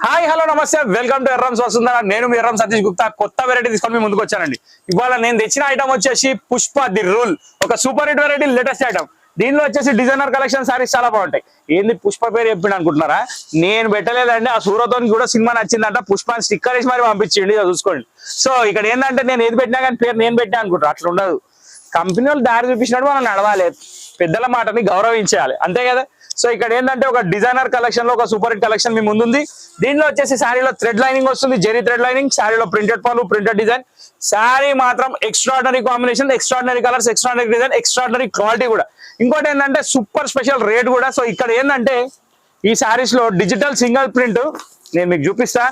Hi hello నమస్తే welcome to Errams వస్తుందా. నేను మీ ఎర్రం సతీష్ గుప్తా కొత్త వెరైటీ తీసుకొని మీ ముందుకు వచ్చానండి. ఇవాళ నేను తెచ్చిన ఐటమ్ వచ్చేసి పుష్ప ది రూల్, ఒక super hit variety, latest item. దీనిలో వచ్చేసి డిజైనర్ కలెక్షన్ సారీస్ చాలా బాగుంటాయి. ఏంది పుష్ప పేరు చెప్పిండు అనుకుంటున్నారా? నేను పెట్టలేదండి, ఆ సూరతోని కూడా సినిమా నచ్చిందంట, పుష్ప స్టిక్కర్ వేసి మరి పంపించండి, చూసుకోండి. సో ఇక్కడ ఏంటంటే నేను ఏది పెట్టినా కానీ పేరు నేను పెట్టినా అనుకుంటారు, అట్లా ఉండదు. కంపెనీ వాళ్ళు దారి చూపించినట్టు మనం నడవాలి, పెద్దల మాటని గౌరవించాలి, అంతే కదా. సో ఇక్కడ ఏంటంటే ఒక డిజైనర్ కలెక్షన్ లో ఒక సూపర్ హిట్ కలెక్షన్ మీ ముందుంది. దీనిలో వచ్చేసి శారీలో థ్రెడ్ లైనింగ్ వస్తుంది, జెరీ థ్రెడ్ లైనింగ్, శారీలో ప్రింటెడ్ పళ్ళు, ప్రింటెడ్ డిజైన్. శారీ మాత్రం extraordinary combination, extraordinary colours, extraordinary design, extraordinary quality కూడా. ఇంకోటి ఏంటంటే సూపర్ స్పెషల్ రేట్ కూడా. సో ఇక్కడ ఏంటంటే ఈ శారీస్ లో డిజిటల్ సింగిల్ ప్రింట్ నేను మీకు చూపిస్తా,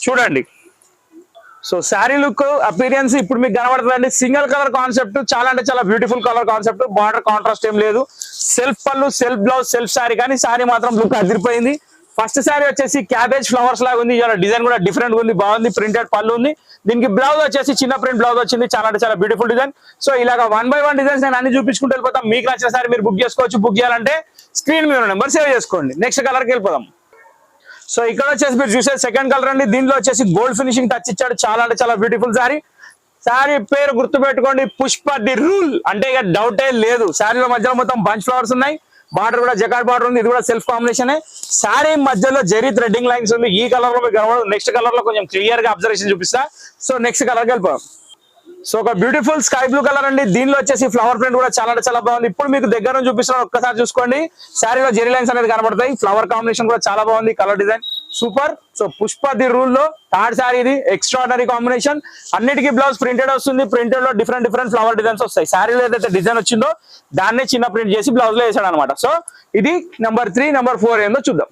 చూడండి. సో శారీ లుక్ అపీరియన్స్ ఇప్పుడు మీకు కనబడుతుందండి. సింగిల్ కలర్ కాన్సెప్ట్, చాలా అంటే చాలా beautiful colour concept. Border contrast ఏం లేదు, సెల్ఫ్ పళ్ళు, సెల్ఫ్ బ్లౌజ్, సెల్ఫ్ శారీ. కానీ శారీ మాత్రం లుక్ అదిరిపోయింది. ఫస్ట్ శారీ వచ్చేసి క్యాబేజ్ ఫ్లవర్స్ లాగా ఉంది, డిజైన్ కూడా డిఫరెంట్ గా ఉంది, బాగుంది. ప్రింటెడ్ పళ్ళు ఉంది. దీనికి బ్లౌజ్ వచ్చేసి చిన్న ప్రింట్ బ్లౌజ్ వచ్చింది, చాలా అంటే చాలా బ్యూటిఫుల్ డిజైన్. సో ఇలాగా 1 by 1 డిజైన్స్ నేను అన్ని చూపించుకుంటూ వెళ్ళిపోతాం. మీకు నచ్చిన సారీ మీరు బుక్ చేసుకోవచ్చు. బుక్ చేయాలంటే స్క్రీన్ మీద నెంబర్ సేవ్ చేసుకోండి. నెక్స్ట్ కలర్కి వెళ్ళిపోదాం. సో ఇక్కడ వచ్చేసి మీరు చూసేది సెకండ్ కలర్ అండి. దీనిలో వచ్చేసి గోల్డ్ ఫినిషింగ్ టచ్ ఇచ్చాడు, చాలా అంటే చాలా బ్యూటిఫుల్ శారీ. శారీ పేరు గుర్తు పెట్టుకోండి, పుష్ప ది రూల్. అంటే ఇక డౌటే లేదు. శారీలో మధ్యలో మొత్తం బంచ్ ఫ్లవర్స్ ఉన్నాయి, బార్డర్ కూడా జకార్డ్ బార్డర్ ఉంది, ఇది కూడా సెల్ఫ్ కాంబినేషన్. శారీ మధ్యలో జెరీ థ్రెడ్డింగ్ లైన్స్ ఉంది. ఈ కలర్ లో మీకు నెక్స్ట్ కలర్ లో కొంచెం క్లియర్ గా అబ్జర్వేషన్ చూపిస్తా. సో నెక్స్ట్ కలర్కి వెళ్ళిపోయాం. సో ఒక బ్యూటిఫుల్ స్కై బ్లూ కలర్ అండి. దీనిలో వచ్చేసి ఫ్లవర్ ప్రింట్ కూడా చాలా అంటే చాలా బాగుంది. ఇప్పుడు మీకు దగ్గర నుంచి చూపిస్తున్నాను, ఒక్కసారి చూసుకోండి. శారీలో జెరీ లైన్స్ అనేది కనబడతాయి. ఫ్లవర్ కాంబినేషన్ కూడా చాలా బాగుంది, colour design super. So Pushpa the rule లో థర్డ్ శారీ ఇది, ఎక్స్ట్రాడనరీ కాంబినేషన్. అన్నిటికీ బ్లౌజ్ ప్రింటెడ్ వస్తుంది. ప్రింటెడ్ లో డిఫరెంట్ ఫ్లవర్ డిజైన్స్ వస్తాయి. శారీలో ఏదైతే డిజైన్ వచ్చిందో దాన్నే చిన్న ప్రింట్ చేసి బ్లౌజ్ లో వేసాడు అనమాట. సో ఇది నెంబర్ 3. నెంబర్ 4 ఏందో చూద్దాం.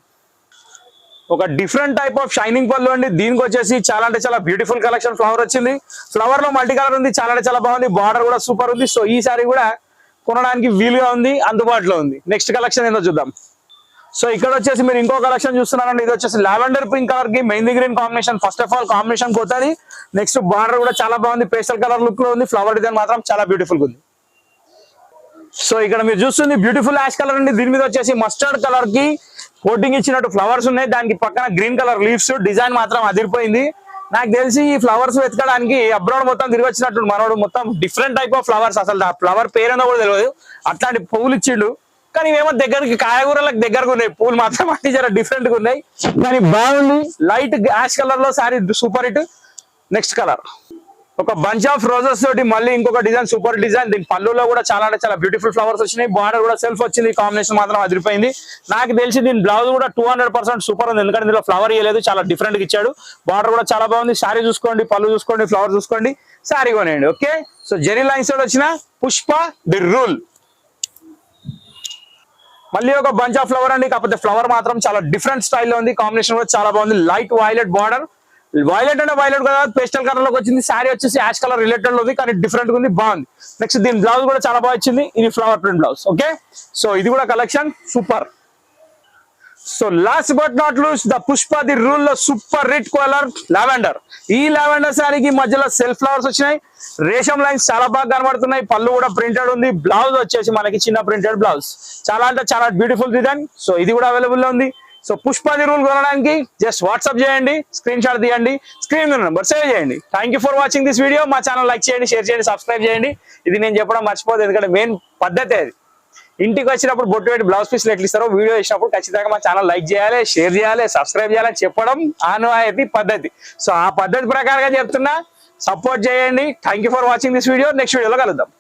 ఒక డిఫరెంట్ టైప్ ఆఫ్ షైనింగ్ పళ్ళు అండి. దీనికి వచ్చేసి చాలా అంటే చాలా బ్యూటిఫుల్ కలెక్షన్. ఫ్లవర్ వచ్చింది, ఫ్లవర్ లో మల్టీ కలర్ ఉంది, చాలా అంటే చాలా బాగుంది. బార్డర్ కూడా సూపర్ ఉంది. సో ఈ సారీ కూడా కొనడానికి వీలుగా ఉంది, అందుబాటులో ఉంది. నెక్స్ట్ కలెక్షన్ ఏందో చూద్దాం. సో ఇక్కడ వచ్చేసి మీరు ఇంకో కలెక్షన్ చూస్తున్నారండి. ఇది వచ్చేసి లావెండర్ పింక్ కలర్ కి mehndi green combination. First of all combination పోతుంది. నెక్స్ట్ బార్డర్ కూడా చాలా బాగుంది, పేస్టల్ కలర్ లుక్ లో ఉంది. ఫ్లవర్ డిజైన్ మాత్రం చాలా బ్యూటిఫుల్ ఉంది. సో ఇక్కడ మీరు చూస్తుంది బ్యూటిఫుల్ యాష్ కలర్ అండి. దీని మీద వచ్చేసి మస్టర్డ్ కలర్ కి కోటింగ్ ఇచ్చినట్టు ఫ్లవర్స్ ఉన్నాయి. దానికి పక్కన గ్రీన్ కలర్ లీవ్స్. డిజైన్ మాత్రం అదిరిపోయింది. నాకు తెలిసి ఈ ఫ్లవర్స్ వెతకడానికి అబ్రాడ్ మొత్తం తిరిగి వచ్చినట్టు మనోడు మొత్తం డిఫరెంట్ టైప్ ఆఫ్ ఫ్లవర్స్. అసలు ఆ ఫ్లవర్ పేరేందో కూడా తెలియదు, అట్లాంటి పువ్వులు ఇచ్చిండు. కానీ ఇవేమో దగ్గరికి కాయగూరలకు దగ్గరకు ఉన్నాయి, పూలు మాత్రం అన్ని జర డిఫరెంట్ గా ఉన్నాయి. కానీ బాగుంది. లైట్ యాష్ కలర్ లో sorry super hit. Next colour ఒక బంచ్ ఆఫ్ రోజెస్ తోటి మళ్ళీ ఇంకొక డిజైన్, సూపర్ డిజైన్. దీని పళ్ళులో కూడా చాలా అంటే చాలా బ్యూటిఫుల్ ఫ్లవర్స్ వచ్చినాయి. బార్డర్ కూడా సెల్ఫ్ వచ్చింది. కాంబినేషన్ మాత్రం అదిరిపోయింది. నాకు తెలిసి దీని బ్లౌజ్ కూడా 200% సూపర్ ఉంది, ఎందుకంటే దీనిలో ఫ్లవర్ ఇవ్వలేదు, చాలా డిఫరెంట్ గా ఇచ్చాడు. బార్డర్ కూడా చాలా బాగుంది. శారీ చూసుకోండి, పళ్ళు చూసుకోండి, ఫ్లవర్ చూసుకోండి, శారీ కొనేయండి. ఓకే. సో జెరీ లైన్స్ తోటి వచ్చిన పుష్ప ది రూల్. మళ్ళీ ఒక బంచ్ ఆఫ్ ఫ్లవర్ అండి, కాకపోతే ఫ్లవర్ మాత్రం చాలా డిఫరెంట్ స్టైల్లో ఉంది. కాంబినేషన్ కూడా చాలా బాగుంది. లైట్ వైలెట్ బార్డర్, వైలెట్ అంటే వైలెట్ కదా, పేస్టల్ కలర్ లోకి వచ్చింది. శారీ వచ్చేసి యాష్ కలర్ రిలేటెడ్ ఉంది, కానీ డిఫరెంట్ గా ఉంది, బాగుంది. నెక్స్ట్ దీని బ్లౌజ్ కూడా చాలా బాగా వచ్చింది. ఇది flower print blouse. Okay. So ఇది కూడా collection super. So last but not least, the Pushpa the rule లో సూపర్ హిట్ కలర్ లావెండర్. ఈ లావెండర్ శారీకి మధ్యలో సెల్ఫ్ ఫ్లవర్స్ వచ్చినాయి. రేషం లైన్స్ చాలా బాగా కనబడుతున్నాయి. పళ్ళు కూడా ప్రింటెడ్ ఉంది. బ్లౌజ్ వచ్చేసి మనకి చిన్న ప్రింటెడ్ బ్లౌజ్. చాలా అంటే చాలా బ్యూటిఫుల్ డిజైన్. సో ఇది కూడా అవైలబుల్ లో ఉంది. సో పుష్ప ది రూల్ కొనడానికి జస్ట్ వాట్సాప్ చేయండి, స్క్రీన్ షాట్ తీయండి, స్క్రీన్ నెంబర్ సేవ్ చేయండి. Thank for watching this video. మా ఛానల్ లైక్ చేయండి, షేర్ చేయండి, సబ్స్క్రైబ్ చేయండి. ఇది నేను చెప్పడం మర్చిపోదు, ఎందుకంటే మెయిన్ పద్ధతి అది. ఇంటికి వచ్చినప్పుడు బొట్టు పెట్టి బ్లౌజ్ పీస్లు ఎట్లా ఇస్తారో, వీడియో ఇచ్చినప్పుడు ఖచ్చితంగా మా ఛానల్ లైక్ చేయాలి, షేర్ చేయాలి, సబ్స్క్రైబ్ చేయాలని చెప్పడం ఆనవాయితీ పద్ధతి. సో ఆ పద్ధతి ప్రకారంగా చెప్తున్నా, సపోర్ట్ చేయండి. Thank for watching this video. Next వీడియోలో కలుద్దాం.